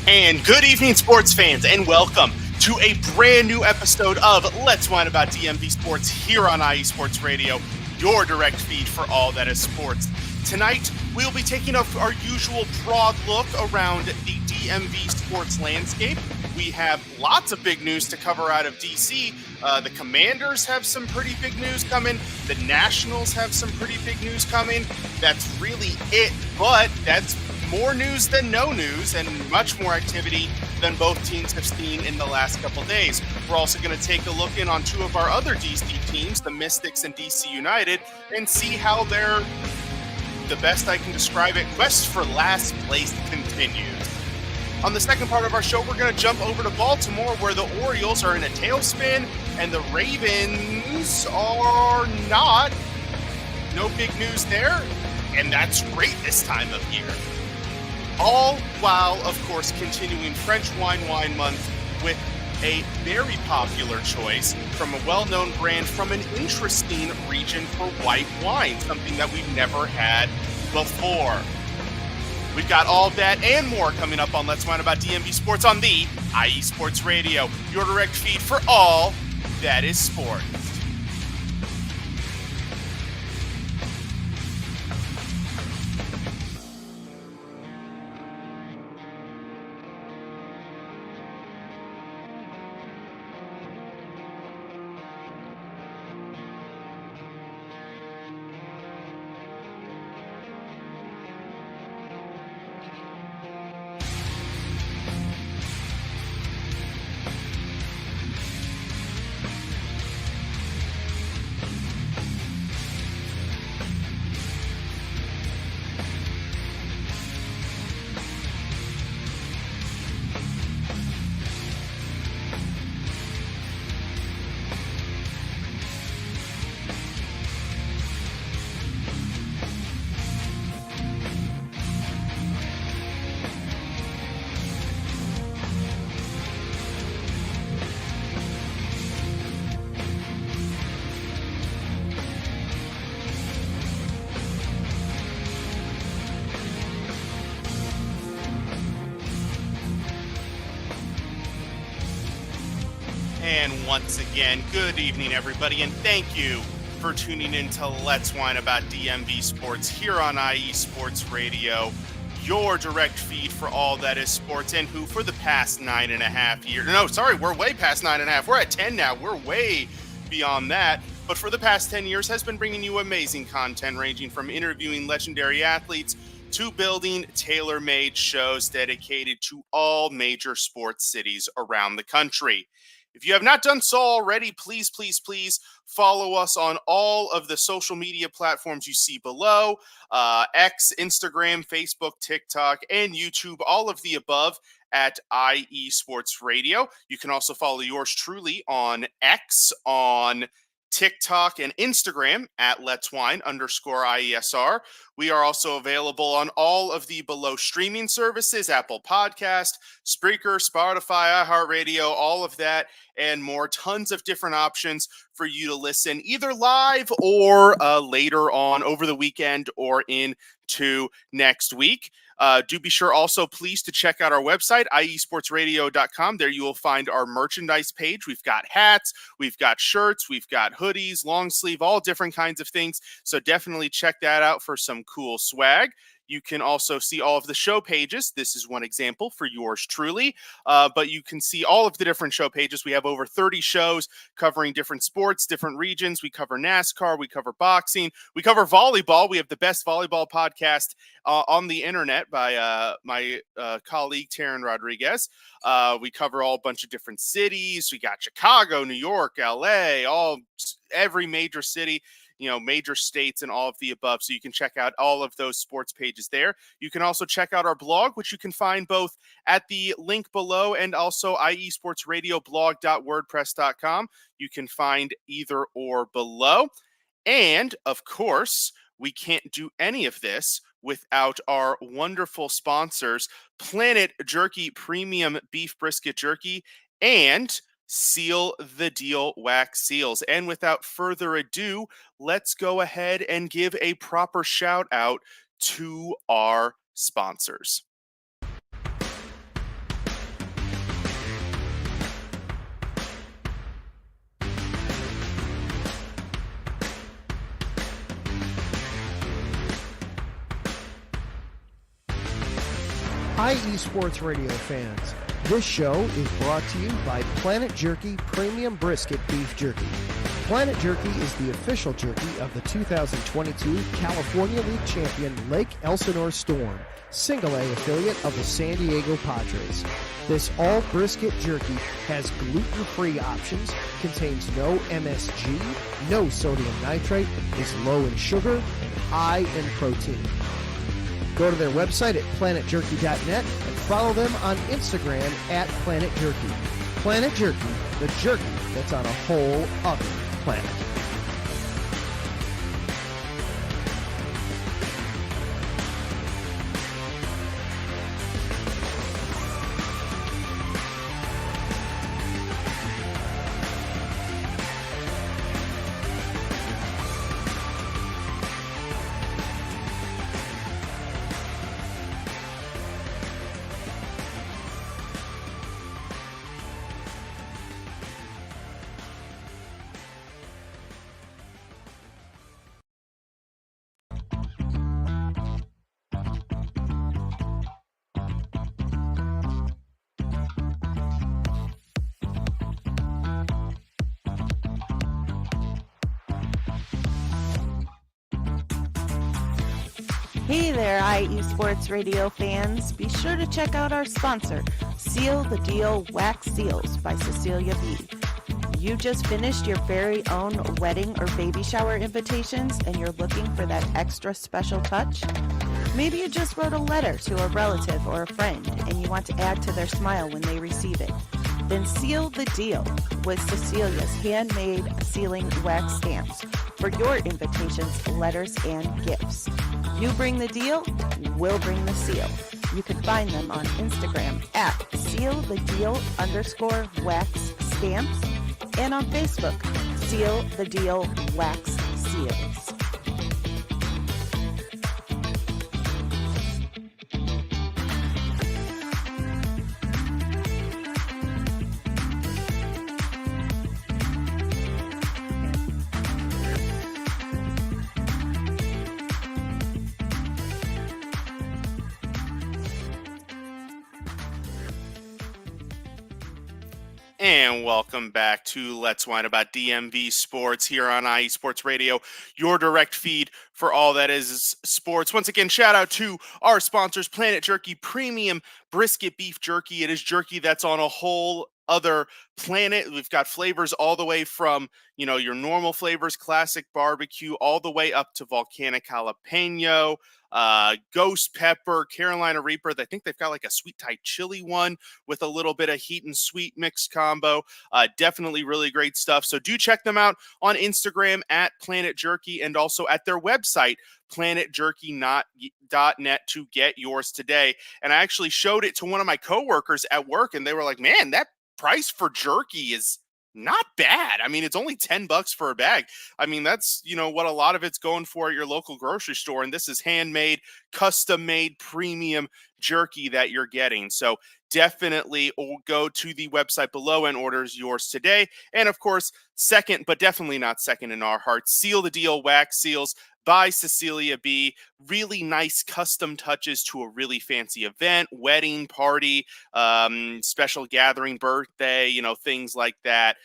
And good evening, sports fans, and welcome to a brand new episode of Let's Whine About DMV Sports here on IE Sports Radio, your direct feed for all that is sports. Tonight, we'll be taking our usual broad look around the DMV sports landscape. We have lots of big news to cover out of DC. The Commanders have some pretty big news coming. The Nationals have some pretty big news coming. That's really it, but that's more news than no news and much more activity than both teams have seen in the last couple days. We're also going to take a look in on two of our other DC teams, the Mystics and DC United, and see how their, the best I can describe it, quest for last place continues. On the second part of our show, we're going to jump over to Baltimore, where the Orioles are in a tailspin and the Ravens are not. No big news there, and that's great this time of year. All while, of course, continuing French Wine Month with a very popular choice from a well-known brand from an interesting region for white wine, something that we've never had before. We've got all of that and more coming up on Let's Whine About DMV Sports on the IE Sports Radio, your direct feed for all that is sports. And once again, good evening, everybody, and thank you for tuning in to Let's Whine About DMV Sports here on IE Sports Radio, your direct feed for all that is sports, and who for the past 9.5 years, no, sorry, we're way past 9.5, we're at 10 now, we're way beyond that, but for the past 10 years has been bringing you amazing content ranging from interviewing legendary athletes to building tailor-made shows dedicated to all major sports cities around the country. If you have not done so already, please follow us on all of the social media platforms you see below, X, Instagram, Facebook, TikTok, and YouTube, all of the above at IE Sports Radio. You can also follow yours truly on X, on TikTok and Instagram at Let's Whine _IESR. We are also available on all of the below streaming services, Apple Podcast, Spreaker, Spotify, iHeartRadio, all of that and more. Tons of different options for you to listen either live or later on over the weekend or into next week. Do be sure also, please, to check out our website, iesportsradio.com. There you will find our merchandise page. We've got hats, we've got shirts, we've got hoodies, long sleeve, all different kinds of things. So definitely check that out for some cool swag. You can also see all of the show pages. This is one example for yours truly, but you can see all of the different show pages. We have over 30 shows covering different sports, different regions. We cover NASCAR, we cover boxing, we cover volleyball. We have the best volleyball podcast on the internet by my colleague, Taryn Rodriguez. We cover all a bunch of different cities. We got Chicago, New York, LA, every major city, major states and all of the above. So you can check out all of those sports pages there. You can also check out our blog, which you can find both at the link below and also iesportsradioblog.wordpress.com. You can find either or below. And of course, we can't do any of this without our wonderful sponsors, Planet Jerky Premium Beef Brisket Jerky and Seal the Deal Wax Seals. And without further ado, let's go ahead and give a proper shout out to our sponsors. IE Sports Radio fans, this show is brought to you by Planet Jerky Premium Brisket Beef Jerky. Planet Jerky is the official jerky of the 2022 California League champion Lake Elsinore Storm, Single A affiliate of the San Diego Padres. This all brisket jerky has gluten-free options, contains no MSG, no sodium nitrate, is low in sugar, and high in protein. Go to their website at planetjerky.net and follow them on Instagram at Planet Jerky. Planet Jerky, the jerky that's on a whole other planet. Hey there, IE Sports Radio fans. Be sure to check out our sponsor, Seal the Deal Wax Seals by Cecilia B. You just finished your very own wedding or baby shower invitations and you're looking for that extra special touch? Maybe you just wrote a letter to a relative or a friend and you want to add to their smile when they receive it. Then seal the deal with Cecilia's handmade sealing wax stamps for your invitations, letters, and gifts. You bring the deal, we'll bring the seal. You can find them on Instagram at sealthedeal_wax stamps and on Facebook, Seal the Deal Wax Seals. And welcome back to Let's Whine About DMV Sports here on IE Sports Radio, your direct feed for all that is sports. Once again, shout out to our sponsors, Planet Jerky Premium Brisket Beef Jerky. It is jerky that's on a whole other planet. We've got flavors all the way from, your normal flavors, classic barbecue, all the way up to volcanic jalapeno, ghost pepper, Carolina Reaper. I think they've got like a sweet Thai chili one with a little bit of heat and sweet mixed combo. Definitely really great stuff. So do check them out on Instagram at Planet Jerky and also at their website, planetjerky.net, to get yours today. And I actually showed it to one of my coworkers at work and they were like, man, that price for jerky is not bad. I mean, it's only $10 for a bag. I mean, that's, what a lot of it's going for at your local grocery store. And this is handmade, custom made premium jerky that you're getting. So definitely go to the website below and order yours today. And of course, second, but definitely not second in our hearts, Seal the Deal Wax Seals by Cecilia B. Really nice custom touches to a really fancy event, wedding, party, special gathering, birthday, things like that.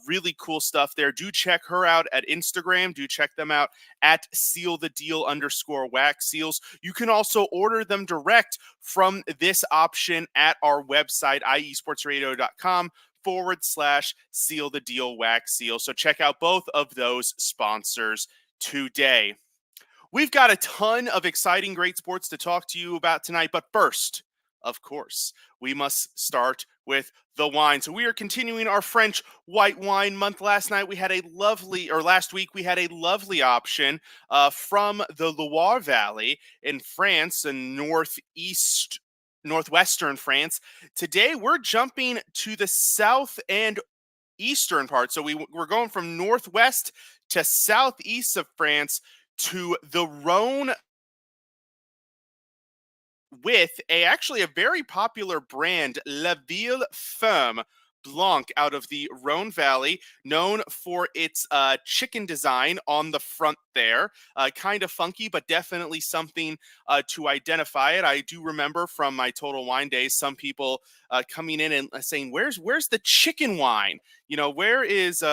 Really cool stuff there. Do check her out at Instagram. Do check them out at sealthedeal_wax seals. You can also order them direct from this option at our website, iesportsradio.com/seal the deal wax seal. So check out both of those sponsors today. We've got a ton of exciting, great sports to talk to you about tonight. But first, of course, we must start with the wine. So we are continuing our French white wine month. Last week we had a lovely option from the Loire Valley in France and northwestern France. Today we're jumping to the south and eastern part. So we're going from northwest to southeast of France to the Rhone with actually a very popular brand, La Ville Ferme Blanc out of the Rhone Valley, known for its chicken design on the front there. Kind of funky, but definitely something to identify it. I do remember from my Total Wine days, some people coming in and saying, where's the chicken wine? Where is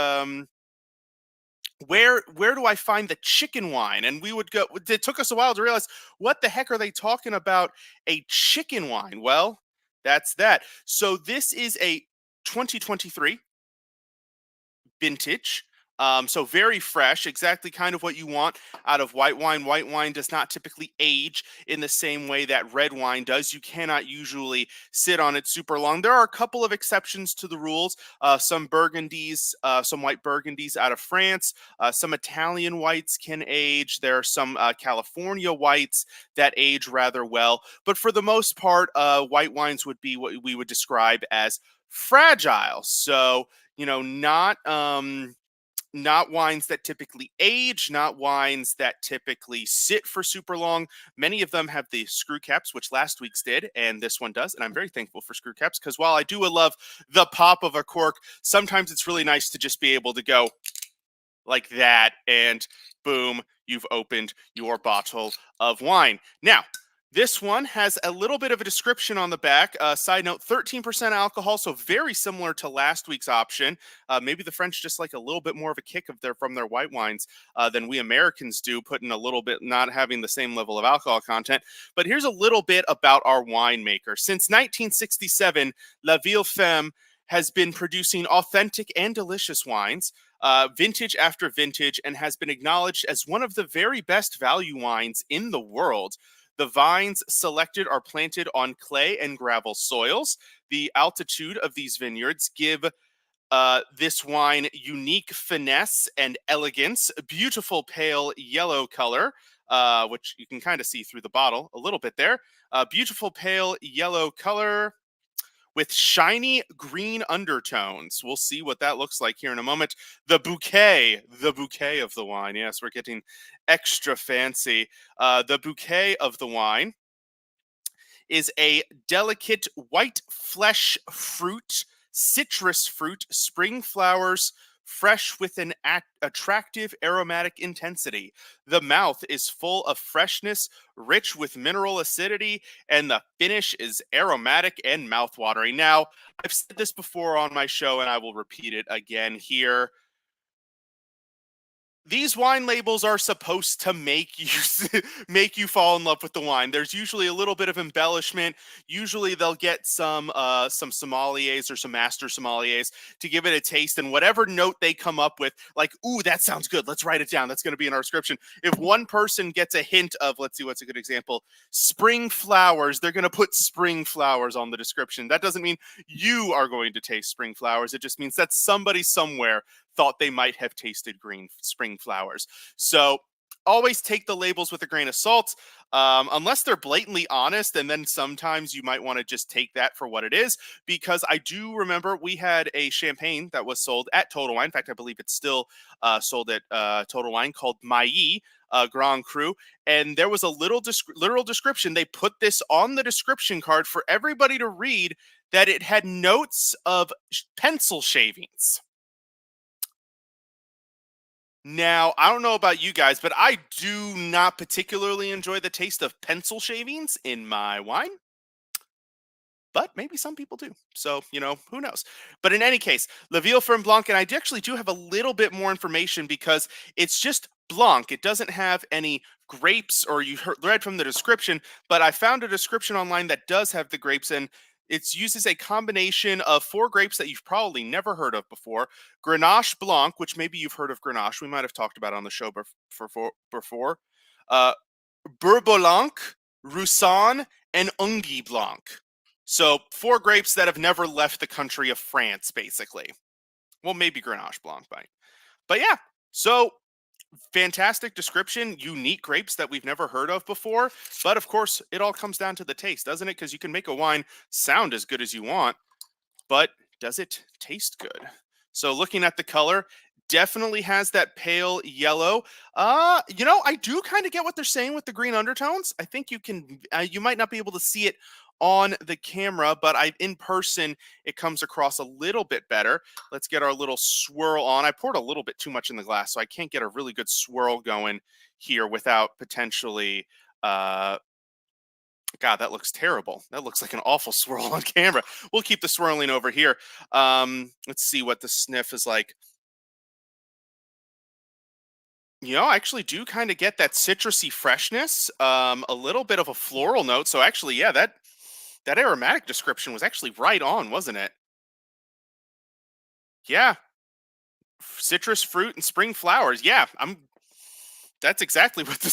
where do I find the chicken wine? And we would go, it took us a while to realize, what the heck are they talking about, a chicken wine? Well, that's that. So this is a 2023 vintage. So very fresh, exactly kind of what you want out of white wine. White wine does not typically age in the same way that red wine does. You cannot usually sit on it super long. There are a couple of exceptions to the rules. Some burgundies, some white burgundies out of France. Some Italian whites can age. There are some California whites that age rather well. But for the most part, white wines would be what we would describe as fragile. So, not wines that typically age, not wines that typically sit for super long. Many of them have the screw caps, which last week's did, and this one does. And I'm very thankful for screw caps, because while I do love the pop of a cork, sometimes it's really nice to just be able to go like that, and boom, you've opened your bottle of wine. Now, this one has a little bit of a description on the back. Side note, 13% alcohol, so very similar to last week's option. Maybe the French just like a little bit more of a kick from their white wines than we Americans do, putting a little bit, not having the same level of alcohol content. But here's a little bit about our winemaker. Since 1967, La Ville Femme has been producing authentic and delicious wines, vintage after vintage, and has been acknowledged as one of the very best value wines in the world. The vines selected are planted on clay and gravel soils. The altitude of these vineyards give this wine unique finesse and elegance, a beautiful pale yellow color, which you can kind of see through the bottle a little bit there. Beautiful pale yellow color with shiny green undertones. We'll see what that looks like here in a moment. The bouquet of the wine. Yes, we're getting extra fancy. The bouquet of the wine is a delicate white flesh fruit, citrus fruit, spring flowers, fresh with an attractive aromatic intensity. The mouth is full of freshness, rich with mineral acidity, and the finish is aromatic and mouthwatering. Now, I've said this before on my show, and I will repeat it again here. These wine labels are supposed to make you fall in love with the wine. There's usually a little bit of embellishment. Usually they'll get some sommeliers or some master sommeliers to give it a taste, and whatever note they come up with, like, ooh, that sounds good, let's write it down, that's going to be in our description. If one person gets a hint of, let's see, what's a good example, spring flowers, they're going to put spring flowers on the description. That doesn't mean you are going to taste spring flowers. It just means that somebody somewhere thought they might have tasted green spring flowers. So always take the labels with a grain of salt, unless they're blatantly honest, and then sometimes you might want to just take that for what it is, because I do remember we had a champagne that was sold at Total Wine. In fact, I believe it's still sold at Total Wine, called Mailly Grand Cru, and there was a literal description. They put this on the description card for everybody to read, that it had notes of pencil shavings. Now, I don't know about you guys, but I do not particularly enjoy the taste of pencil shavings in my wine. But maybe some people do. So, who knows? But in any case, La Ville Femme Blanc, and I actually do have a little bit more information, because it's just Blanc. It doesn't have any grapes, or you read from the description, but I found a description online that does have the grapes, and it uses a combination of 4 grapes that you've probably never heard of before. Grenache Blanc, which maybe you've heard of Grenache. We might have talked about it on the show before. Bourboulonc, Roussanne, and Ungy Blanc. So 4 grapes that have never left the country of France, basically. Well, maybe Grenache Blanc, but yeah. So fantastic description, unique grapes that we've never heard of before. But of course, it all comes down to the taste, doesn't it? Because you can make a wine sound as good as you want, but does it taste good? So looking at the color, definitely has that pale yellow. I do kind of get what they're saying with the green undertones. I think you might not be able to see it on the camera, but in person, it comes across a little bit better. Let's get our little swirl on. I poured a little bit too much in the glass, so I can't get a really good swirl going here without potentially, God, that looks terrible. That looks like an awful swirl on camera. We'll keep the swirling over here. Let's see what the sniff is like. I actually do kind of get that citrusy freshness, a little bit of a floral note. So actually, yeah, that aromatic description was actually right on, wasn't it? Yeah, citrus fruit and spring flowers. Yeah, that's exactly what it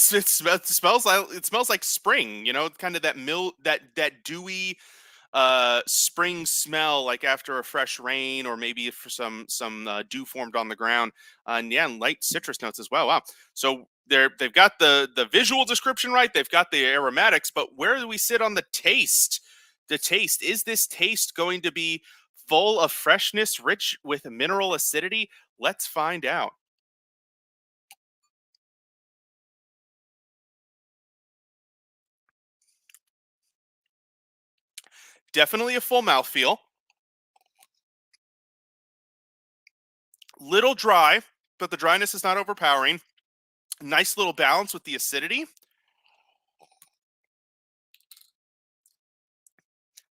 smells like. It smells like spring, kind of that dewy spring smell, like after a fresh rain, or maybe for some dew formed on the ground, and yeah, and light citrus notes as well. Wow. So they've got the visual description right, they've got the aromatics, but where do we sit on the taste? Is this taste going to be full of freshness, rich with mineral acidity? Let's find out. Definitely a full mouthfeel. Little dry, but the dryness is not overpowering. Nice little balance with the acidity.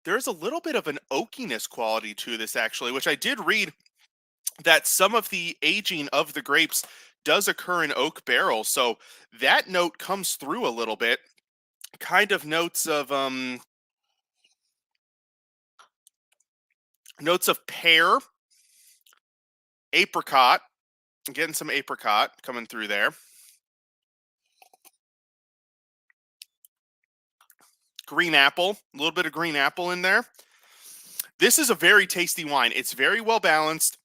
There's a little bit of an oakiness quality to this, actually, which I did read that some of the aging of the grapes does occur in oak barrels. So that note comes through a little bit. Kind of notes of pear, apricot. I'm getting some apricot coming through there. Green apple, a little bit of green apple in there. This is a very tasty wine. It's very well balanced.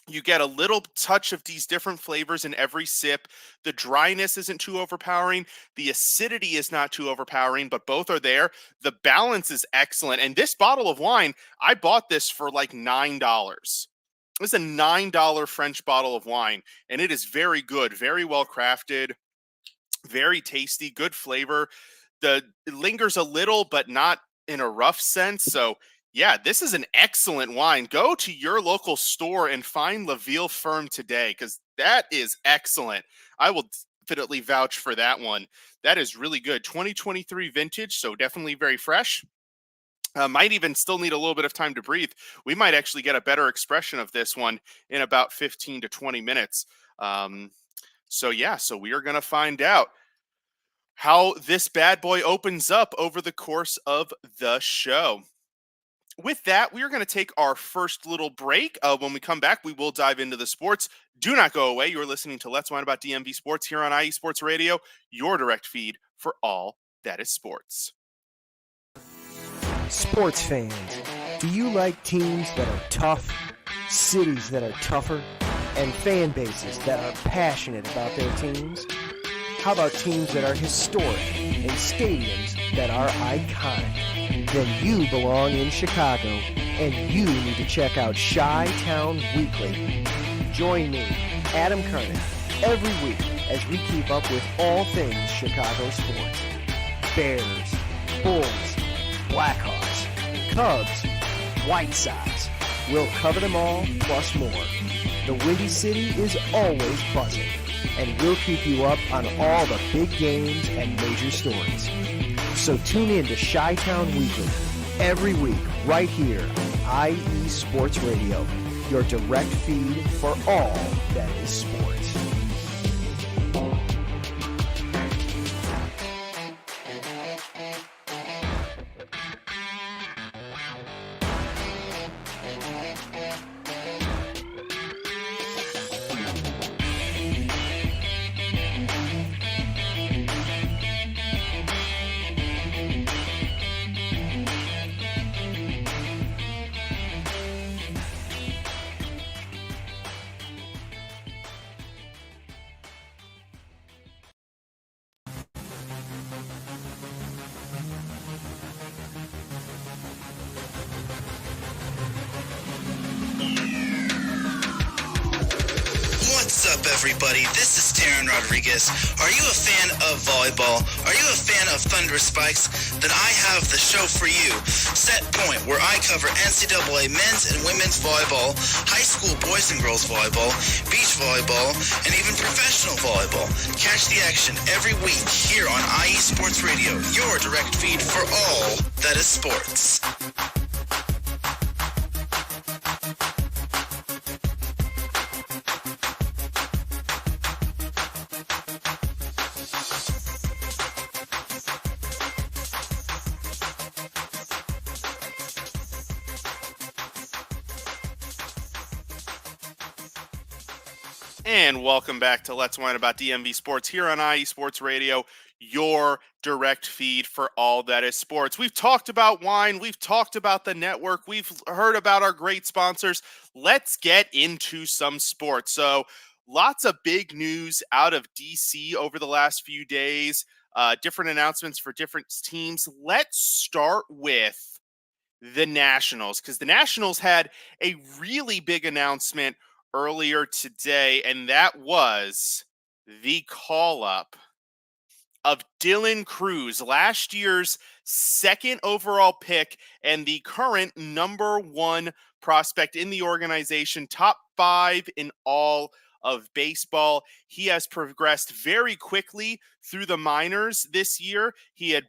You get a little touch of these different flavors in every sip. The dryness isn't too overpowering. The acidity is not too overpowering, but both are there. The balance is excellent. And this bottle of wine, I bought this for like $9. This is a $9 French bottle of wine, and it is very good, very well crafted, very tasty, good flavor. It lingers a little, but not in a rough sense. So yeah, this is an excellent wine. Go to your local store and find La Ville Ferme today, because that is excellent. I will definitely vouch for that one. That is really good. 2023 vintage, so definitely very fresh. Might even still need a little bit of time to breathe. We might actually get a better expression of this one in about 15 to 20 minutes. So we are going to find out how this bad boy opens up over the course of the show. With that, we are going to take our first little break. When we come back, we will dive into the sports. Do not go away. You're listening to Let's Wine About DMV Sports here on IE Sports Radio, your direct feed for all that is sports. Sports fans, do you like teams that are tough, cities that are tougher, and fan bases that are passionate about their teams? How about teams that are historic and stadiums that are iconic? Then you belong in Chicago, and you need to check out Chi-Town Weekly. Join me, Adam Kernan, every week as we keep up with all things Chicago sports. Bears, Bulls, Blackhawks, Cubs, White Sox. We'll cover them all, plus more. The Windy City is always buzzing, and we'll keep you up on all the big games and major stories. So tune in to Chi-Town Weekly every week right here on IE Sports Radio, your direct feed for all that is sports. up, everybody? This is Darren Rodriguez. Are you a fan of volleyball? Are you a fan of Thunderous Spikes? Then I have the show for you, Set Point, where I cover NCAA men's and women's volleyball, high school boys and girls volleyball, beach volleyball, and even professional volleyball. Catch the action every week here on IE Sports Radio, your direct feed for all that is sports. And welcome back to Let's Whine About DMV Sports here on IE Sports Radio, your direct feed for all that is sports. We've talked about wine. We've talked about the network. We've heard about our great sponsors. Let's get into some sports. So lots of big news out of DC over the last few days, different announcements for different teams. Let's start with the Nationals, because the Nationals had a really big announcement earlier today, and that was the call-up of Dylan Crews, last year's second overall pick and the current number one prospect in the organization, top 5 in all of baseball. He has progressed very quickly through the minors this year. He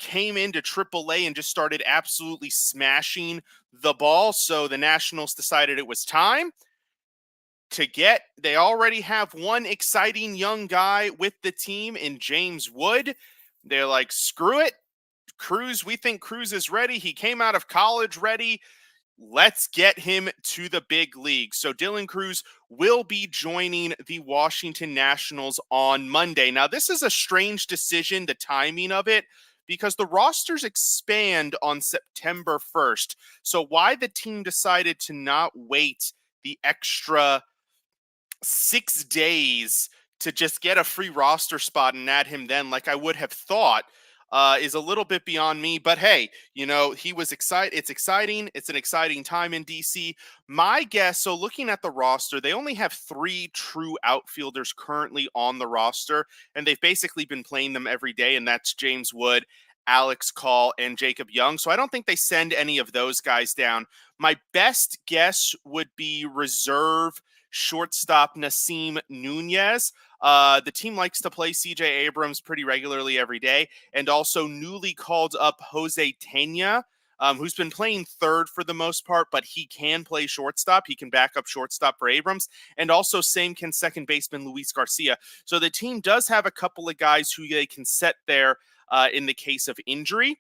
came into AAA and just started absolutely smashing the ball, so the Nationals decided it was time they already have one exciting young guy with the team in James Wood. They're like, screw it. Crews, we think Crews is ready. He came out of college ready. Let's get him to the big league. So Dylan Crews will be joining the Washington Nationals on Monday. Now, this is a strange decision, the timing of it, because the rosters expand on September 1st. So why the team decided to not wait the extra 6 days to just get a free roster spot and add him then, like I would have thought, is a little bit beyond me. But hey, he was excited. It's exciting. It's an exciting time in DC. My guess, so looking at the roster, they only have 3 true outfielders currently on the roster, and they've basically been playing them every day, and that's James Wood, Alex Call, and Jacob Young. So I don't think they send any of those guys down. My best guess would be reserve shortstop Nasim Nunez. The team likes to play CJ Abrams pretty regularly every day, and also newly called up Jose Tena, who's been playing third for the most part, but he can play shortstop. He can back up shortstop for Abrams, and also same can second baseman Luis Garcia. So the team does have a couple of guys who they can set there in the case of injury.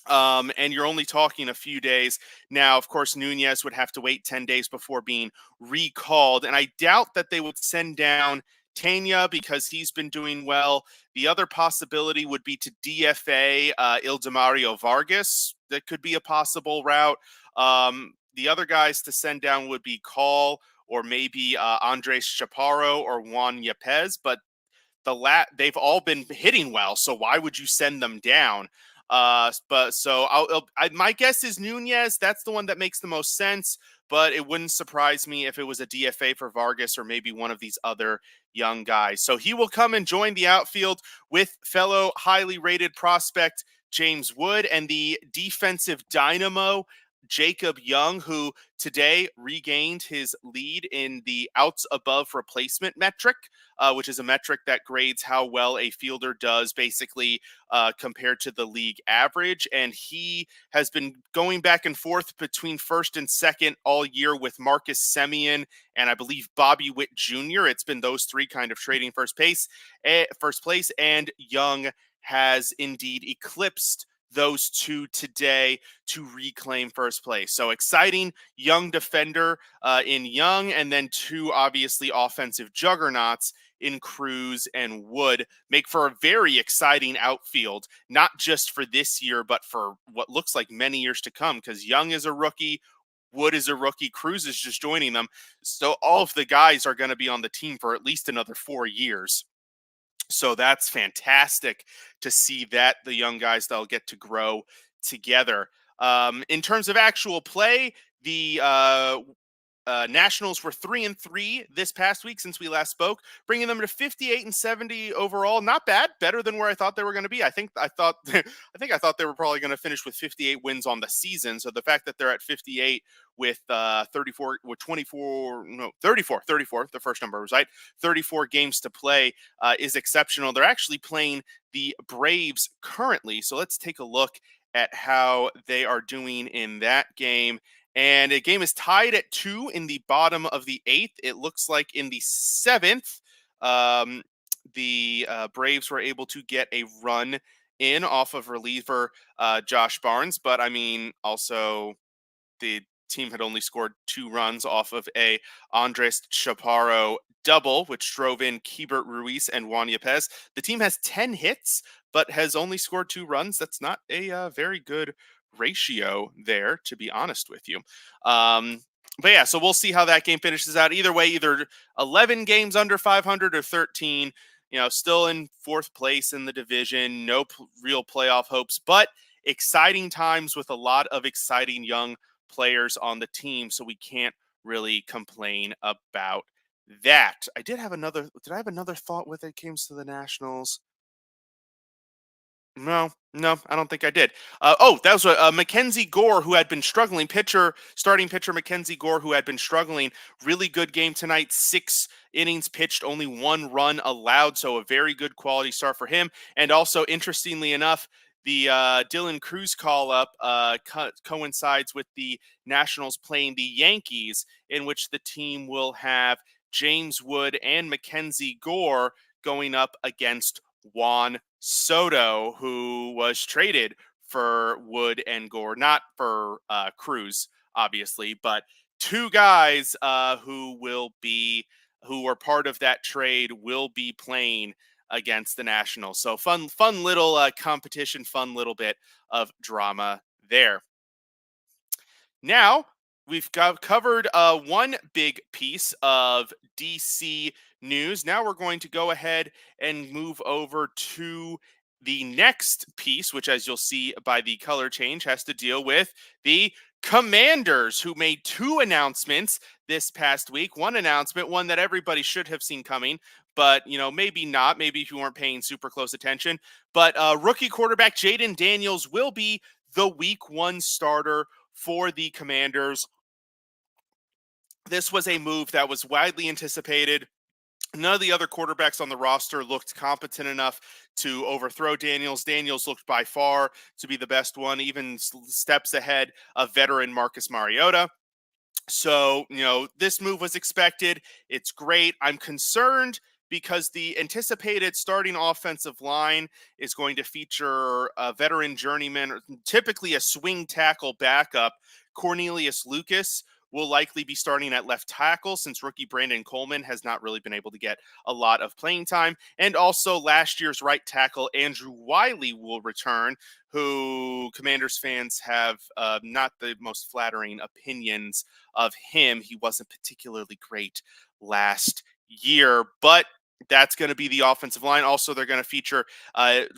And you're only talking a few days. Now, of course, Nunez would have to wait 10 days before being recalled. And I doubt that they would send down Tena because he's been doing well. The other possibility would be to DFA Ildemario Vargas. That could be a possible route. The other guys to send down would be Call or maybe Andres Chaparro or Juan Yepes. But they've all been hitting well, so why would you send them down? My guess is Nunez. That's the one that makes the most sense, but it wouldn't surprise me if it was a DFA for Vargas or maybe one of these other young guys. So he will come and join the outfield with fellow highly rated prospect James Wood and the defensive dynamo Jacob Young, who today regained his lead in the outs above replacement metric, which is a metric that grades how well a fielder does basically compared to the league average. And he has been going back and forth between first and second all year with Marcus Semien and I believe Bobby Witt Jr. It's been those 3 kind of trading first place, and Young has indeed eclipsed those 2 today to reclaim first place. So exciting young defender in Young, and then 2 obviously offensive juggernauts in Crews and Wood make for a very exciting outfield, not just for this year, but for what looks like many years to come, because Young is a rookie, Wood is a rookie, Crews is just joining them. So all of the guys are going to be on the team for at least another 4 years. So that's fantastic to see that the young guys, they'll get to grow together. In terms of actual play, the Nationals were 3-3 this past week since we last spoke, bringing them to 58-70 overall. Not bad, better than where I thought they were going to be. I thought they were probably going to finish with 58 wins on the season. So the fact that they're at 58 with 34 with 24 no 34 34, the first number was right, 34 games to play is exceptional. They're actually playing the Braves currently. So let's take a look at how they are doing in that game. And the game is tied at 2 in the bottom of the 8th. It looks like in the 7th, the Braves were able to get a run in off of reliever Josh Barnes. But I mean, also the team had only scored 2 runs off of a Andres Chaparro double, which drove in Keibert Ruiz and Juan Yepez. The team has 10 hits, but has only scored 2 runs. That's not a very good ratio there, to be honest with you. But yeah, so we'll see how that game finishes out. Either way, either 11 games under 500 or 13, still in 4th place in the division, no real playoff hopes, but exciting times with a lot of exciting young players on the team. So we can't really complain about that. Did I have another thought with it comes to the Nationals? No, I don't think I did. That was Mackenzie Gore, who had been struggling. Starting pitcher Mackenzie Gore, who had been struggling. Really good game tonight. 6 innings pitched, only 1 run allowed. So a very good quality start for him. And also, interestingly enough, the Dylan Cruz call-up coincides with the Nationals playing the Yankees, in which the team will have James Wood and Mackenzie Gore going up against Juan Soto, who was traded for Wood and Gore, not for Cruz, obviously, but 2 guys who were part of that trade will be playing against the Nationals. So fun little competition, fun little bit of drama there. Now, we've covered one big piece of DC news. Now we're going to go ahead and move over to the next piece, which, as you'll see by the color change, has to deal with the Commanders, who made 2 announcements this past week. One announcement, one that everybody should have seen coming, but maybe not. Maybe if you weren't paying super close attention. But rookie quarterback Jaden Daniels will be the Week 1 starter for the Commanders. This was a move that was widely anticipated. None of the other quarterbacks on the roster looked competent enough to overthrow Daniels. Daniels looked by far to be the best one, even steps ahead of veteran Marcus Mariota. So, this move was expected. It's great. I'm concerned because the anticipated starting offensive line is going to feature a veteran journeyman, typically a swing tackle backup. Cornelius Lucas will likely be starting at left tackle, since rookie Brandon Coleman has not really been able to get a lot of playing time. And also last year's right tackle Andrew Wiley will return, who Commanders fans have not the most flattering opinions of him. He wasn't particularly great last year, but that's going to be the offensive line. Also, they're going to feature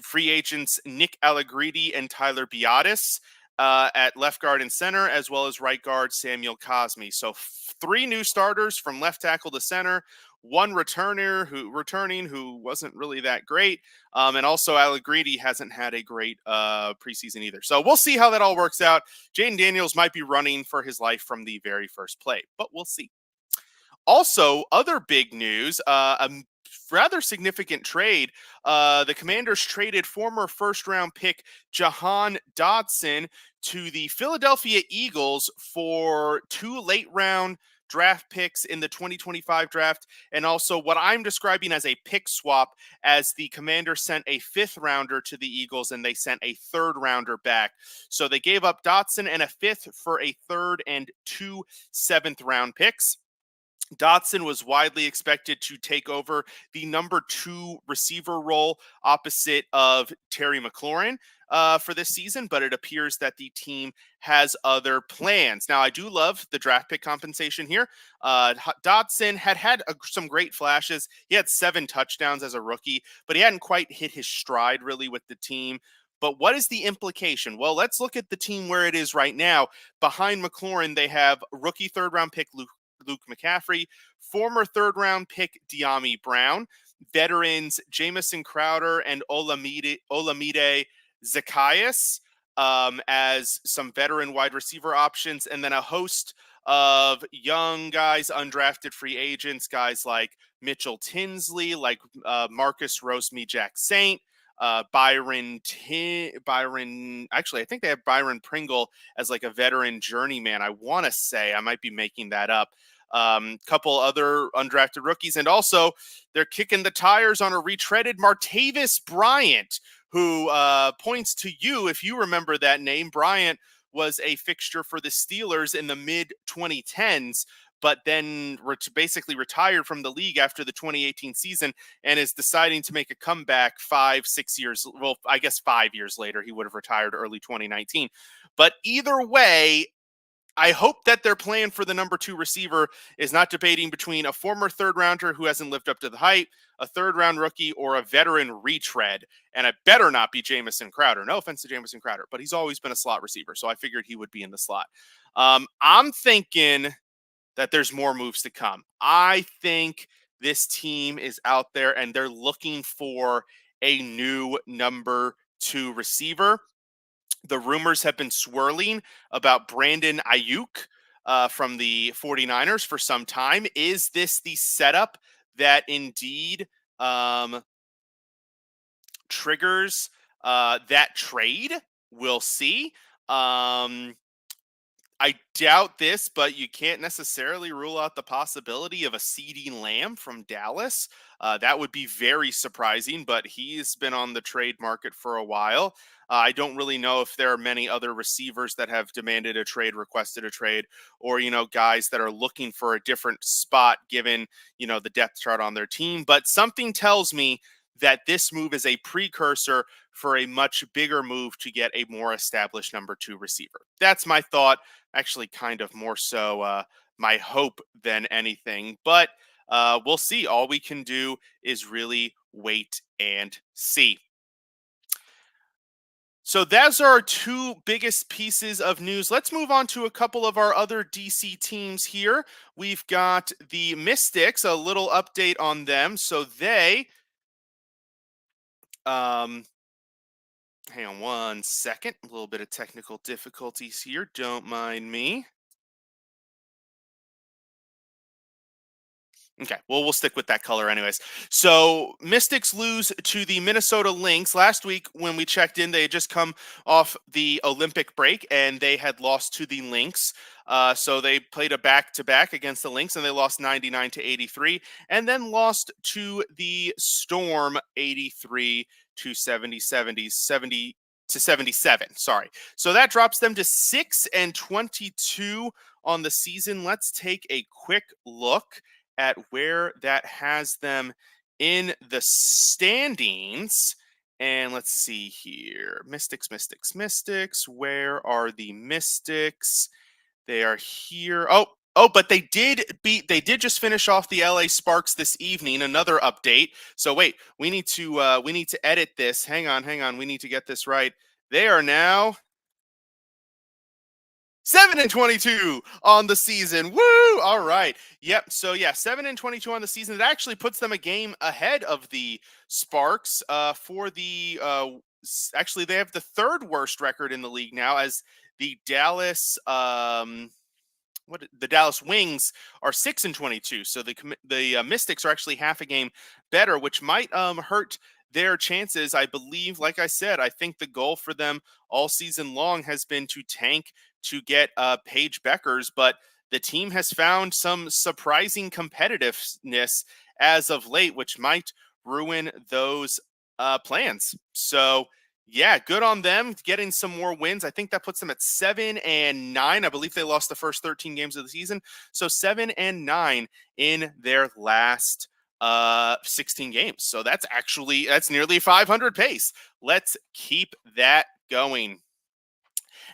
free agents Nick Allegretti and Tyler Biadasz at left guard and center, as well as right guard Samuel Cosme. So 3 new starters from left tackle to center, 1 returning who wasn't really that great. And also Allegretti hasn't had a great preseason either. So we'll see how that all works out. Jaden Daniels might be running for his life from the very first play, but we'll see. Also, other big news, a rather significant trade. The Commanders traded former first-round pick Jahan Dotson to the Philadelphia Eagles for 2 late-round draft picks in the 2025 draft, and also what I'm describing as a pick swap, as the Commanders sent a 5th rounder to the Eagles and they sent a 3rd rounder back. So they gave up Dotson and a 5th for a 3rd and 2 7th round picks. Dotson was widely expected to take over the number 2 receiver role opposite of Terry McLaurin for this season, but it appears that the team has other plans. Now, I do love the draft pick compensation here. Dotson had some great flashes. He had 7 touchdowns as a rookie, but he hadn't quite hit his stride really with the team. But what is the implication? Well, let's look at the team where it is right now. Behind McLaurin, they have rookie 3rd round pick Luke McCaffrey, former third-round pick De'Ami Brown, veterans Jamison Crowder and Olamide Zacchaeus as some veteran wide receiver options, and then a host of young guys, undrafted free agents, guys like Mitchell Tinsley, like Marcus Rosemy-Jack Saint, Byron. Actually, I think they have Byron Pringle as like a veteran journeyman. I want to say, I might be making that up. Couple other undrafted rookies, and also they're kicking the tires on a retreaded Martavis Bryant, who points to you if you remember that name. Bryant was a fixture for the Steelers in the mid 2010s, but then basically retired from the league after the 2018 season and is deciding to make a comeback 5-6 years. Well, I guess 5 years later. He would have retired early 2019. But either way, I hope that their plan for the number 2 receiver is not debating between a former third rounder who hasn't lived up to the hype, a third round rookie, or a veteran retread. And it better not be Jamison Crowder. No offense to Jamison Crowder, but he's always been a slot receiver. So I figured he would be in the slot. I'm thinking that there's more moves to come. I think this team is out there and they're looking for a new number 2 receiver. The rumors have been swirling about Brandon Ayuk from the 49ers for some time. Is this the setup that indeed triggers that trade? We'll see. I doubt this, but you can't necessarily rule out the possibility of a CeeDee Lamb from Dallas. That would be very surprising, but he's been on the trade market for a while. I don't really know if there are many other receivers that have demanded a trade, requested a trade, or, guys that are looking for a different spot given, the depth chart on their team. But something tells me that this move is a precursor for a much bigger move to get a more established number 2 receiver. That's my thought. Actually, kind of more so my hope than anything. But we'll see. All we can do is really wait and see. So those are our 2 biggest pieces of news. Let's move on to a couple of our other DC teams here. We've got the Mystics, a little update on them. So they, hang on one second, a little bit of technical difficulties here. Don't mind me. Okay, well, we'll stick with that color anyways. So Mystics lose to the Minnesota Lynx. Last week when we checked in, they had just come off the Olympic break and they had lost to the Lynx. So they played a back-to-back against the Lynx and they lost 99-83 and then lost to the Storm 83 to 77. Sorry. So that drops them to 6-22 on the season. Let's take a quick look at where that has them in the standings. And let's see here. Mystics. Where are the Mystics? They are here. But they did just finish off the LA Sparks this evening. Another update. So wait, we need to edit this. Hang on. We need to get this right. They are now 7-22 on the season. Woo! All right. Yep. So yeah, 7-22 on the season. It actually puts them a game ahead of the Sparks. For the actually, they have the 3rd worst record in the league now, as the Dallas the Dallas Wings are 6-22. So the Mystics are actually half a game better, which might hurt their chances. I believe, like I said, I think the goal for them all season long has been to tank to get Paige Beckers, but the team has found some surprising competitiveness as of late, which might ruin those plans. So yeah, good on them getting some more wins. I think that puts them at 7-9. I believe they lost the first 13 games of the season. So 7-9 in their last 16 games. So that's nearly 500 pace. Let's keep that going.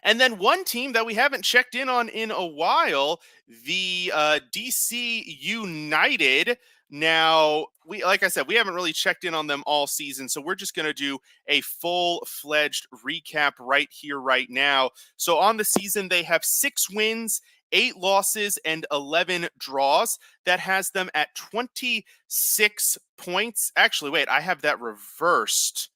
And then one team that we haven't checked in on in a while, the DC United. Now, like I said, we haven't really checked in on them all season, so we're just going to do a full-fledged recap right here, right now. So on the season, they have 6 wins, 8 losses and 11 draws. That has them at 26 points. Actually, wait, I have that reversed.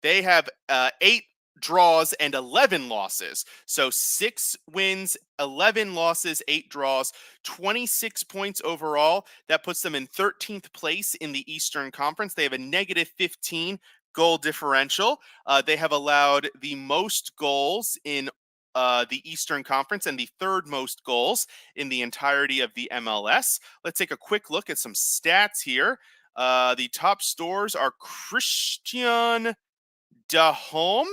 They have 8 draws and 11 losses. So 6 wins, 11 losses, 8 draws, 26 points overall. That puts them in 13th place in the Eastern Conference. They have a negative 15 goal differential. They have allowed the most goals in the Eastern Conference and the third most goals in the entirety of the MLS. Let's take a quick look at some stats here. The top scorers are Christian Dahome.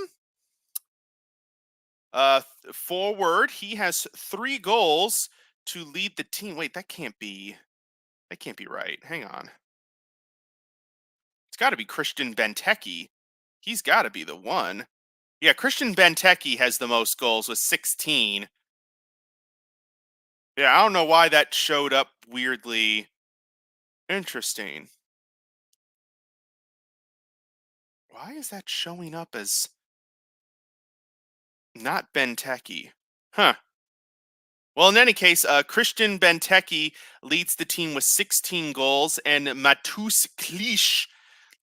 Forward, he has 3 goals to lead the team. Wait, that can't be right. Hang on. It's got to be Christian Benteke. He's got to be the one. Yeah, Christian Benteke has the most goals with 16. Yeah, I don't know why that showed up weirdly. Interesting. Why is that showing up as not Benteke? Huh. Well, in any case, Christian Benteke leads the team with 16 goals, and Matus Klisch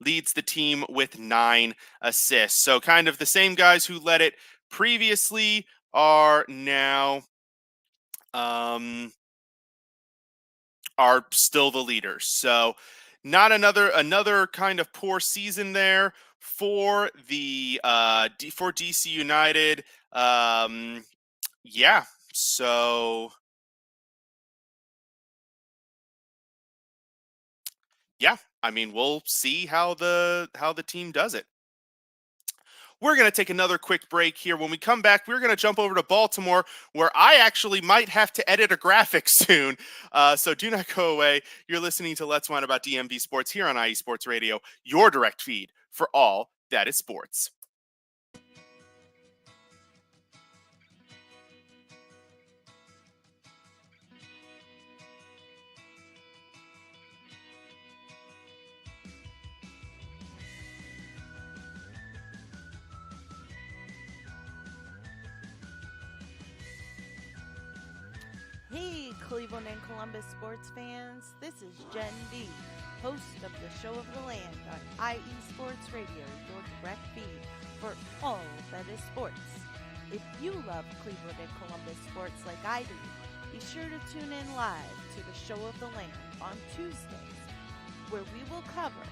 leads the team with 9 assists. So kind of the same guys who led it previously are now are still the leaders. So not another kind of poor season there for the for DC United. Yeah. So yeah, I mean, we'll see how the team does it. We're going to take another quick break here. When we come back, we're going to jump over to Baltimore, where I actually might have to edit a graphic soon. So do not go away. You're listening to Let's Whine About DMV Sports here on IE Sports Radio, your direct feed for all that is sports. Hey, Cleveland and Columbus sports fans. This is Jen D, host of the Show of the Land on IE Sports Radio, your direct feed for all that is sports. If you love Cleveland and Columbus sports like I do, be sure to tune in live to the Show of the Land on Tuesdays, where we will cover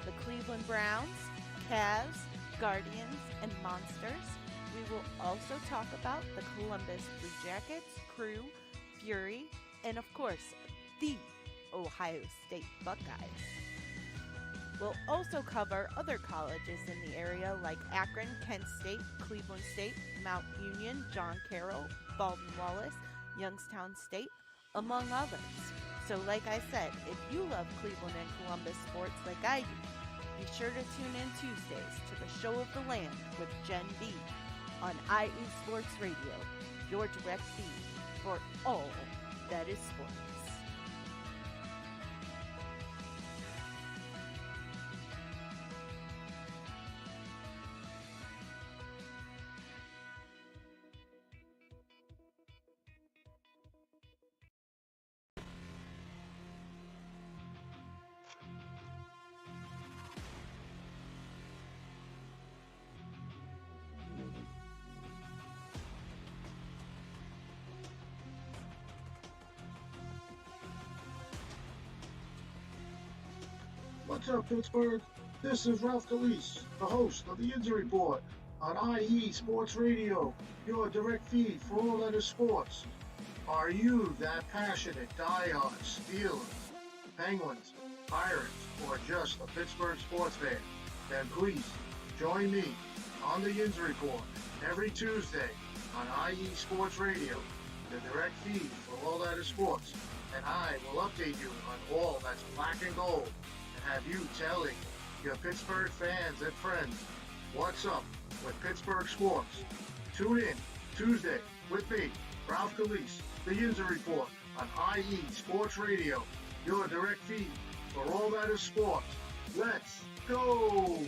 the Cleveland Browns, Cavs, Guardians, and Monsters. We will also talk about the Columbus Blue Jackets, Crew, Fury, and of course, the Ohio State Buckeyes. We'll also cover other colleges in the area like Akron, Kent State, Cleveland State, Mount Union, John Carroll, Baldwin-Wallace, Youngstown State, among others. So like I said, if you love Cleveland and Columbus sports like I do, be sure to tune in Tuesdays to the Show of the Land with Jen B on IE Sports Radio, your direct feed for all that is sports. What's up, Pittsburgh? This is Ralph DeLeese, the host of the Injury Report on IE Sports Radio, your direct feed for all that is sports. Are you that passionate, diehard Steelers, Penguins, Pirates, or just a Pittsburgh sports fan? Then please join me on the Injury Report every Tuesday on IE Sports Radio, the direct feed for all that is sports. And I will update you on all that's black and gold, have you telling your Pittsburgh fans and friends what's up with Pittsburgh sports. Tune in Tuesday with me, Ralph DeLeese, the Injury Report on IE Sports Radio, your direct feed for all that is sports. Let's go!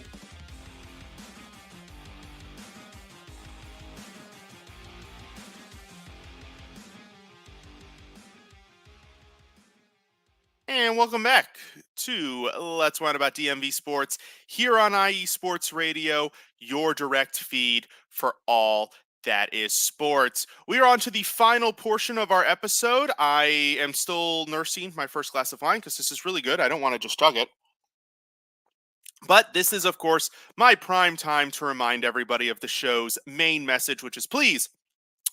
And welcome back to Let's Whine About DMV Sports here on IE Sports Radio, your direct feed for all that is sports. We are on to the final portion of our episode. I am still nursing my first glass of wine because this is really good. I don't want to just chug it. But this is, of course, my prime time to remind everybody of the show's main message, which is please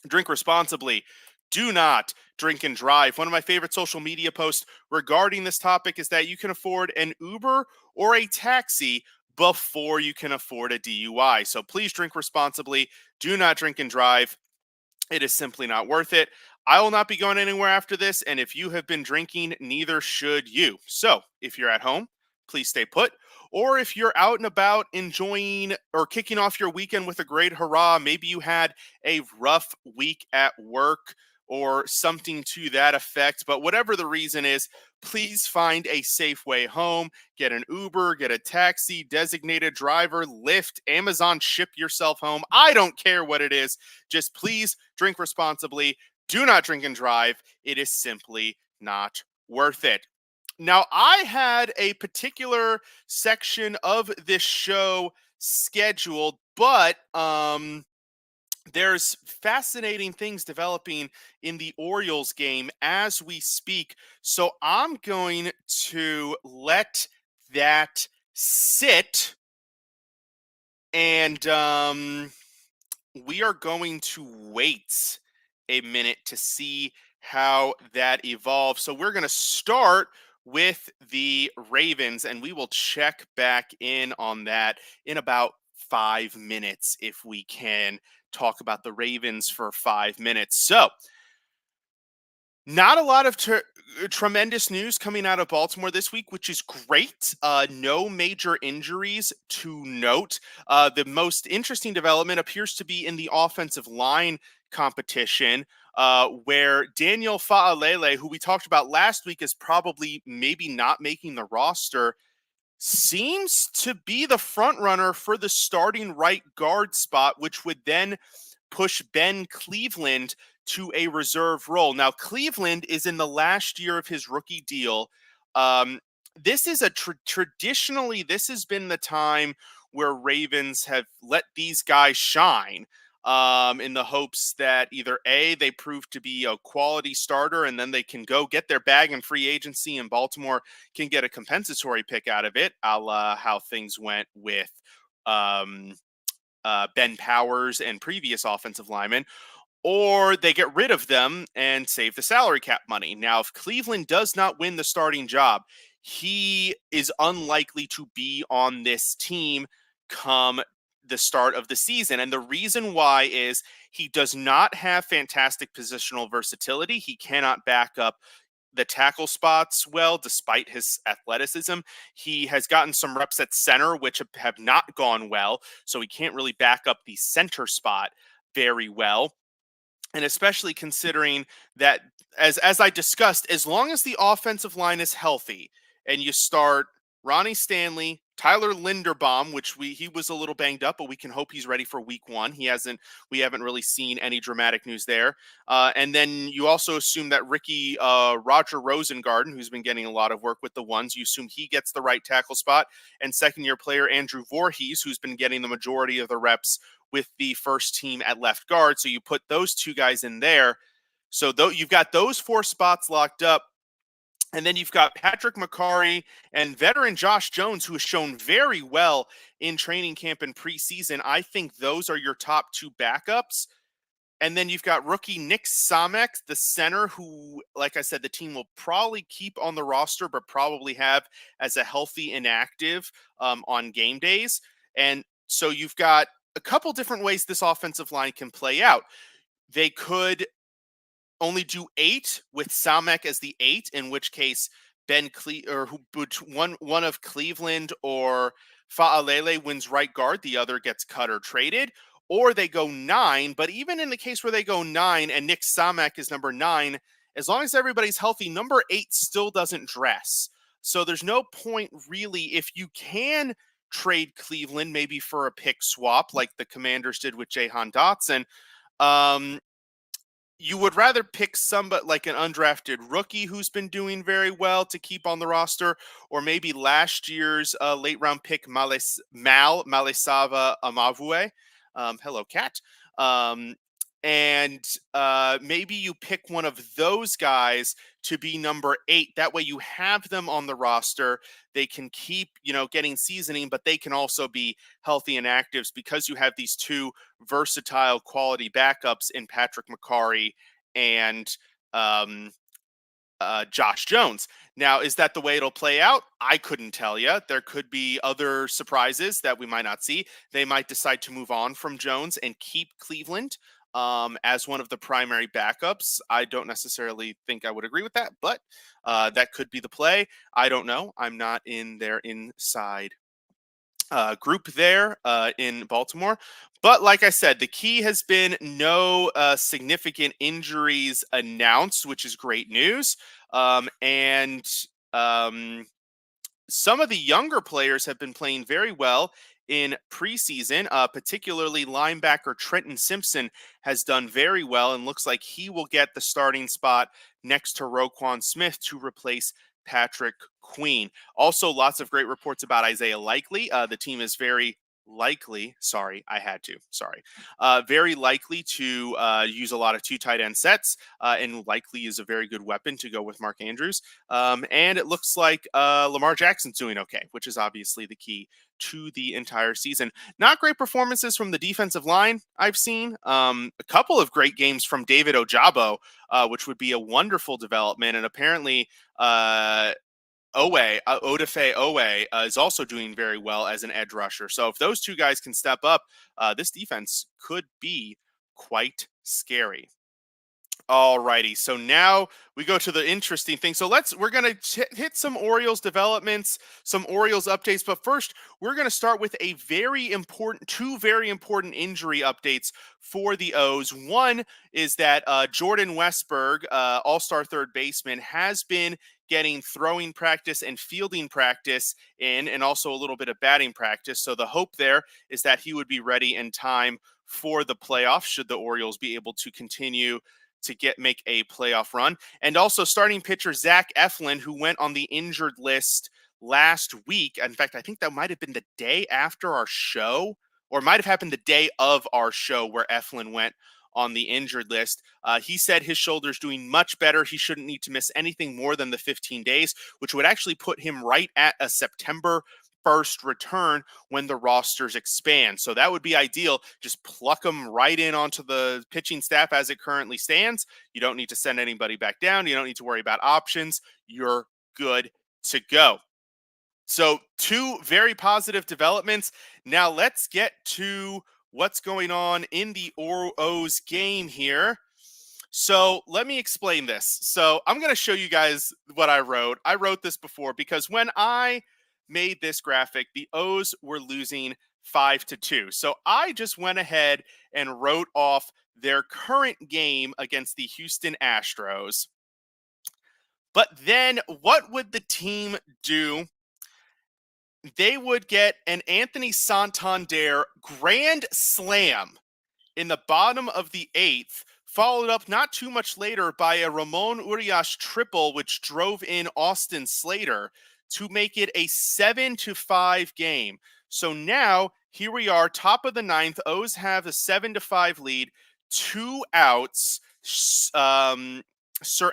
drink responsibly. Do not drink and drive. One of my favorite social media posts regarding this topic is that you can afford an Uber or a taxi before you can afford a DUI. So please drink responsibly. Do not drink and drive. It is simply not worth it. I will not be going anywhere after this, and if you have been drinking, neither should you. So, if you're at home, please stay put. Or if you're out and about enjoying or kicking off your weekend with a great hurrah, maybe you had a rough week at work or something to that effect. But whatever the reason is, please find a safe way home. Get an Uber, get a taxi, designated driver, Lyft, Amazon, ship yourself home. I don't care what it is. Just please drink responsibly. Do not drink and drive. It is simply not worth it. Now, I had a particular section of this show scheduled, but there's fascinating things developing in the Orioles game as we speak. So I'm going to let that sit, and we are going to wait a minute to see how that evolves. So we're going to start with the Ravens, and we will check back in on that in about 5 minutes if we can talk about the Ravens for 5 minutes. So, not a lot of tremendous news coming out of Baltimore this week, which is great. No major injuries to note. The most interesting development appears to be in the offensive line competition, where Daniel Fa'alele, who we talked about last week, is probably maybe not making the roster, seems to be the front runner for the starting right guard spot, which would then push Ben Cleveland to a reserve role. Now, Cleveland is in the last year of his rookie deal. This is a traditionally, this has been the time where Ravens have let these guys shine, in the hopes that either A, they prove to be a quality starter and then they can go get their bag in free agency and Baltimore can get a compensatory pick out of it, a la how things went with Ben Powers and previous offensive linemen, or they get rid of them and save the salary cap money. Now, if Cleveland does not win the starting job, he is unlikely to be on this team come the start of the season. And the reason why is he does not have fantastic positional versatility. He cannot back up the tackle spots well, despite his athleticism. He has gotten some reps at center, which have not gone well. So he can't really back up the center spot very well. And especially considering that, as I discussed, as long as the offensive line is healthy and you start Ronnie Stanley, Tyler Linderbaum, which he was a little banged up, but we can hope he's ready for week 1. We haven't really seen any dramatic news there. And then you also assume that Roger Rosengarten, who's been getting a lot of work with the ones, you assume he gets the right tackle spot. And second-year player Andrew Voorhees, who's been getting the majority of the reps with the first team at left guard. So you put those two guys in there. So you've got those 4 spots locked up. And then you've got Patrick McCarry and veteran Josh Jones, who has shown very well in training camp and preseason. I think those are your top 2 backups. And then you've got rookie Nick Samek, the center, who, like I said, the team will probably keep on the roster, but probably have as a healthy inactive on game days. And so you've got a couple different ways this offensive line can play out. They could only do 8 with Samek as the 8, in which case one of Cleveland or Fa'alele wins right guard, the other gets cut or traded, or they go 9. But even in the case where they go 9 and Nick Samek is number 9, as long as everybody's healthy, number 8 still doesn't dress. So there's no point really, if you can trade Cleveland maybe for a pick swap like the Commanders did with Jahan Dotson. you would rather pick somebody like an undrafted rookie who's been doing very well to keep on the roster, or maybe last year's late round pick Malesava Amavue. Hello, cat. Um, and maybe you pick one of those guys to be number 8. That way you have them on the roster. They can keep, getting seasoning, but they can also be healthy and actives because you have these two versatile quality backups in Patrick McCarry and um, Josh Jones. Now, is that the way it'll play out? I couldn't tell you. There could be other surprises that we might not see. They might decide to move on from Jones and keep Cleveland as one of the primary backups. I don't necessarily think I would agree with that, but that could be the play. I don't know. I'm not in their inside group there in Baltimore. But like I said, the key has been no significant injuries announced, which is great news. And some of the younger players have been playing very well in preseason, particularly linebacker Trenton Simpson has done very well and looks like he will get the starting spot next to Roquan Smith to replace Patrick Queen. Also, lots of great reports about Isaiah Likely. The team is very likely, very likely to use a lot of 2 tight end sets, and Likely is a very good weapon to go with Mark Andrews. And it looks like Lamar Jackson's doing okay, which is obviously the key to the entire season. Not great performances from the defensive line I've seen. A couple of great games from David Ojabo, which would be a wonderful development. And apparently Odafe Owe is also doing very well as an edge rusher. So if those two guys can step up, this defense could be quite scary. Alrighty, so now we go to the interesting thing. So we're going to hit some Orioles developments, some Orioles updates, but first we're going to start with two very important injury updates for the O's. One is that Jordan Westberg, all-star third baseman, has been getting throwing practice and fielding practice in, and also a little bit of batting practice. So the hope there is that he would be ready in time for the playoffs, should the Orioles be able to continue to make a playoff run. And also starting pitcher Zach Eflin, who went on the injured list last week. In fact, I think that might have been the day after our show, or might have happened the day of our show where Eflin went on the injured list. He said his shoulder's doing much better. He shouldn't need to miss anything more than the 15 days, which would actually put him right at a September 1st return when the rosters expand. So that would be ideal. Just pluck them right in onto the pitching staff as it currently stands. You don't need to send anybody back down. You don't need to worry about options. You're good to go. So 2 very positive developments. Now let's get to what's going on in the O's game here. So let me explain this. So I'm going to show you guys what I wrote. I wrote this before because when I made this graphic, the O's were losing 5-2. So I just went ahead and wrote off their current game against the Houston Astros. But then what would the team do? They would get an Anthony Santander grand slam in the bottom of the 8th, followed up not too much later by a Ramon Urias triple, which drove in Austin Slater to make it a 7-5 game. So now here we are, top of the 9th. O's have a 7-5 lead, 2 outs. Sir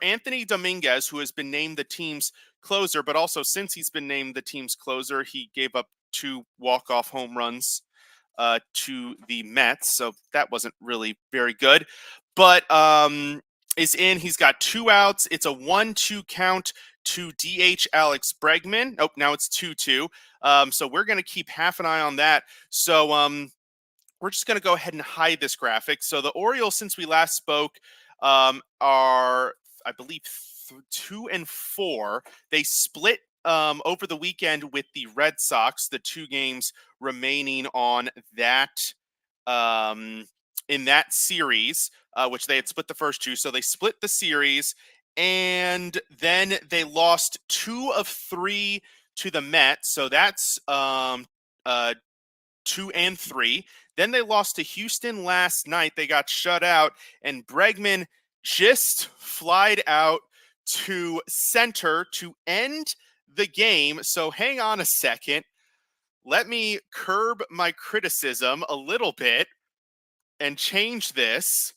Anthony Dominguez, who has been named the team's closer, but also since he's been named the team's closer, he gave up 2 walk-off home runs to the Mets. So that wasn't really very good. But is in. He's got 2 outs. It's a 1-2 count to DH Alex Bregman. Oh, now it's 2-2. So we're going to keep half an eye on that. So we're just going to go ahead and hide this graphic. So the Orioles, since we last spoke, are, I believe, 2-4. They split over the weekend with the Red Sox, the 2 games remaining on that in that series, which they had split the first 2. So they split the series, and then they lost 2 of 3 to the Mets. So that's 2-3. Then they lost to Houston last night. They got shut out, and Bregman just flied out to center to end the game. So hang on a second. Let me curb my criticism a little bit and change this.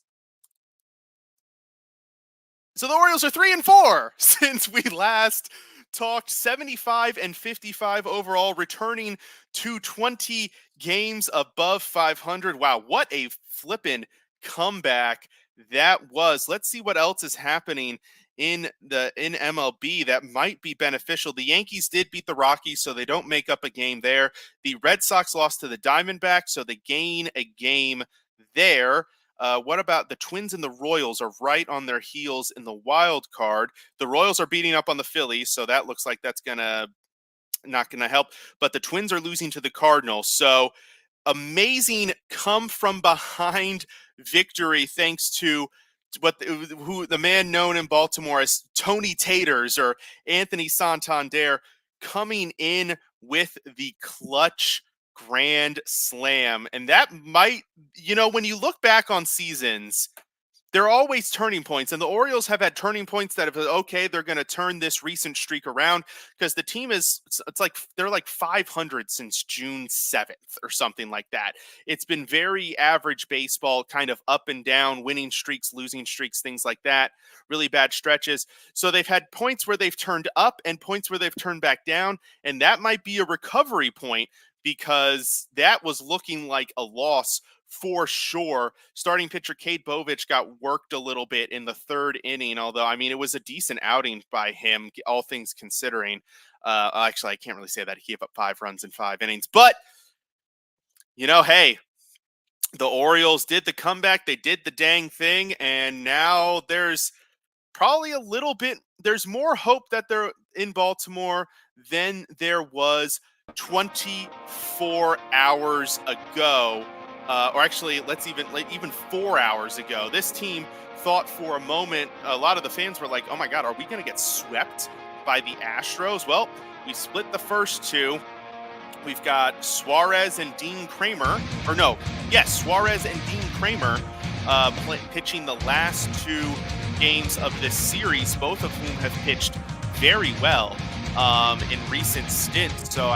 So the Orioles are 3-4 since we last talked. 75 and 55 overall, returning to 20 games above 500. Wow, what a flippin' comeback that was. Let's see what else is happening in MLB that might be beneficial. The Yankees did beat the Rockies, so they don't make up a game there. The Red Sox lost to the Diamondbacks, so they gain a game there. What about the Twins and the Royals are right on their heels in the wild card. The Royals are beating up on the Phillies, so that looks like that's not gonna help. But the Twins are losing to the Cardinals, so amazing come from behind victory thanks to who the man known in Baltimore as Tony Taters or Anthony Santander coming in with the clutch grand slam. And that might, when you look back on seasons, there are always turning points, and the Orioles have had turning points that have, okay, they're going to turn this recent streak around, because the team they're like 500 since June 7th or something like that. It's been very average baseball, kind of up and down, winning streaks, losing streaks, things like that, really bad stretches. So they've had points where they've turned up and points where they've turned back down, and that might be a recovery point, because that was looking like a loss for sure. Starting pitcher Cade Bovich got worked a little bit in the third inning, although, it was a decent outing by him, all things considering. Actually, I can't really say that. He gave up 5 runs in 5 innings. But, hey, the Orioles did the comeback. They did the dang thing, and now there's probably there's more hope that they're in Baltimore than there was 24 hours ago. Or actually, even 4 hours ago. This team thought for a moment, a lot of the fans were like, oh my God, are we going to get swept by the Astros? Well, we split the first two. We've got Suarez and Dean Kramer, Suarez and Dean Kramer pitching the last 2 games of this series, both of whom have pitched very well in recent stints. So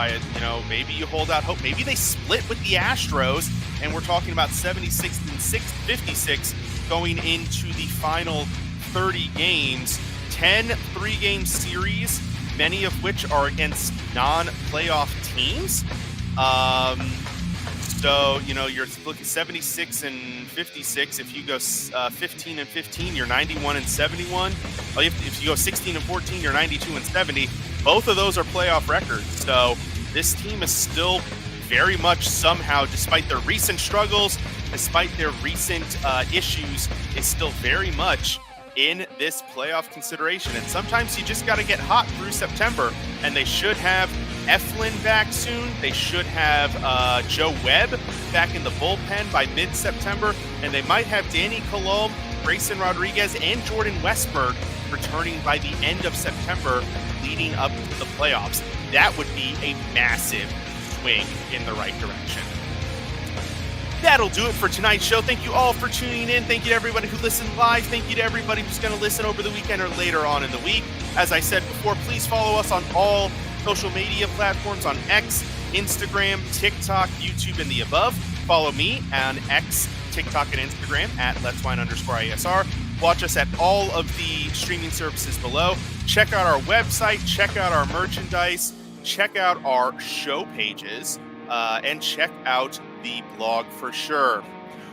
maybe you hold out hope. Maybe they split with the Astros, and we're talking about 76 and 56 going into the final 30 games. 10 3-game series, many of which are against non-playoff teams. So, you're looking 76 and 56. If you go 15 and 15, you're 91 and 71. If you go 16 and 14, you're 92 and 70. Both of those are playoff records. So this team is still very much somehow, despite their recent struggles, despite their recent issues, is still very much in this playoff consideration. And sometimes you just got to get hot through September, and they should have Eflin back soon. They should have Joe Webb back in the bullpen by mid-September, and they might have Danny Colom, Grayson Rodriguez, and Jordan Westberg returning by the end of September, leading up to the playoffs. That would be a massive swing in the right direction. That'll do it for tonight's show. Thank you all for tuning in. Thank you to everybody who listened live. Thank you to everybody who's going to listen over the weekend or later on in the week. As I said before, please follow us on all social media platforms, on X, Instagram, TikTok, YouTube, and the above. Follow me on X, TikTok, and Instagram at letswine_ISR. Watch us at all of the streaming services below. Check out our website. Check out our merchandise. Check out our show pages. And check out the blog for sure.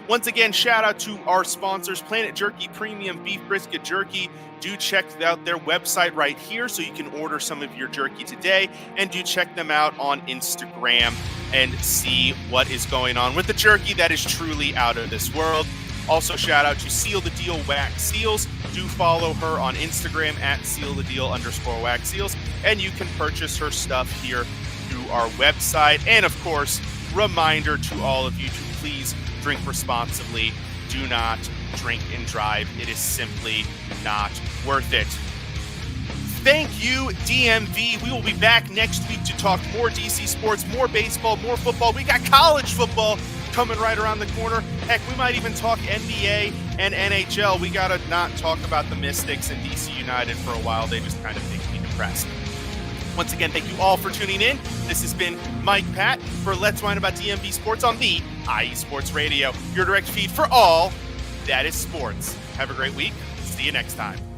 Once again, shout out to our sponsors, Planet Jerky Premium Beef Brisket Jerky. Do check out their website right here so you can order some of your jerky today. And do check them out on Instagram and see what is going on with the jerky that is truly out of this world. Also, shout out to Seal the Deal Wax Seals. Do follow her on Instagram at SealTheDeal_Wax Seals. And you can purchase her stuff here through our website. And of course, reminder to all of you to please drink responsibly. Do not drink and drive. It is simply not worth it. Thank you, DMV. We will be back next week to talk more DC sports, more baseball, more football. We got college football coming right around the corner. Heck, we might even talk NBA and NHL. We got to not talk about the Mystics and DC United for a while. They just kind of make me depressed. Once again, thank you all for tuning in. This has been Mike Patt for Let's Whine About DMV Sports on the IE Sports Radio, your direct feed for all that is sports. Have a great week. See you next time.